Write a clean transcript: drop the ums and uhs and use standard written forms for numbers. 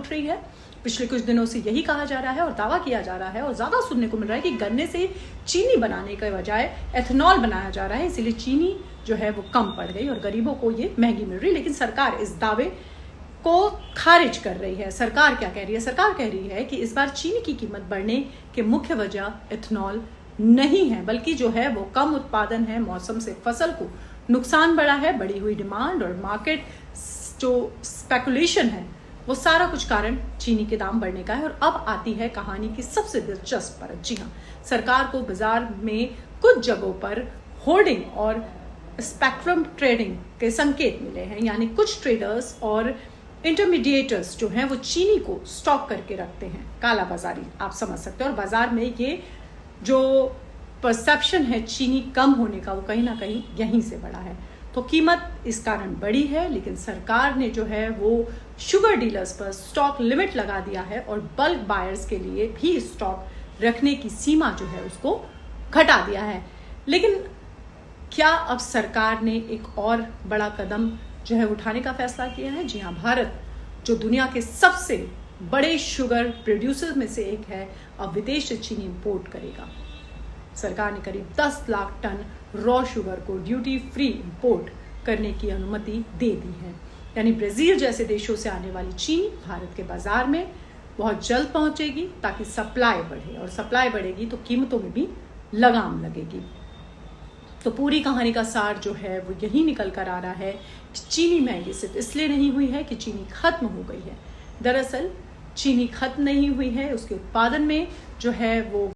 उठ रही है। पिछले कुछ दिनों से यही कहा जा रहा है और दावा किया जा रहा है और ज़्यादा सुनने को मिल रहा है कि गन्ने से चीनी बनाने के बजाय एथेनॉल बनाया जा रहा है, इसीलिए चीनी जो है वो कम पड़ गई और गरीबों को ये महंगी मिल रही। लेकिन सरकार इस दावे को खारिज कर रही है। सरकार क्या कह रही है? सरकार कह रही है कि इस बार चीनी की कीमत बढ़ने के मुख्य वजह एथेनॉल नहीं है, बल्कि जो है वो कम उत्पादन है, मौसम से फसल को नुकसान बढ़ा है, बढ़ी हुई डिमांड और मार्केट जो स्पेकुलेशन है, वो सारा कुछ कारण चीनी के दाम बढ़ने का है। और अब आती है कहानी की सबसे दिलचस्प परत। जी हाँ, सरकार को बाजार में कुछ जगहों पर होर्डिंग और स्पेक्ट्रम ट्रेडिंग के संकेत मिले हैं, यानी कुछ ट्रेडर्स और इंटरमीडिएटर्स जो हैं वो चीनी को स्टॉक करके रखते हैं। काला बाजारी आप समझ सकते हो। और बाजार में ये जो परसेप्शन है चीनी कम होने का, वो कहीं ना कहीं यहीं से बढ़ा है। तो कीमत इस कारण बढ़ी है, लेकिन सरकार ने जो है वो शुगर डीलर्स पर स्टॉक लिमिट लगा दिया है और बल्क बायर्स के लिए भी स्टॉक रखने की सीमा जो है उसको घटा दिया है। लेकिन क्या अब सरकार ने एक और बड़ा कदम जो है उठाने का फैसला किया है? जी हाँ, भारत जो दुनिया के सबसे बड़े शुगर प्रोड्यूसर में से एक है, अब विदेश से चीनी इंपोर्ट करेगा। सरकार ने करीब 10 लाख टन रॉ शुगर को ड्यूटी फ्री इंपोर्ट करने की अनुमति दे दी है। यानी ब्राजील जैसे देशों से आने वाली चीनी भारत के बाजार में बहुत जल्द पहुंचेगी, ताकि सप्लाई बढ़े, और सप्लाई बढ़ेगी तो कीमतों में भी लगाम लगेगी। तो पूरी कहानी का सार जो है वो यही निकल कर आ रहा है कि चीनी महंगी सिर्फ इसलिए नहीं हुई है कि चीनी खत्म हो गई है। दरअसल चीनी खत्म नहीं हुई है, उसके उत्पादन में जो है वो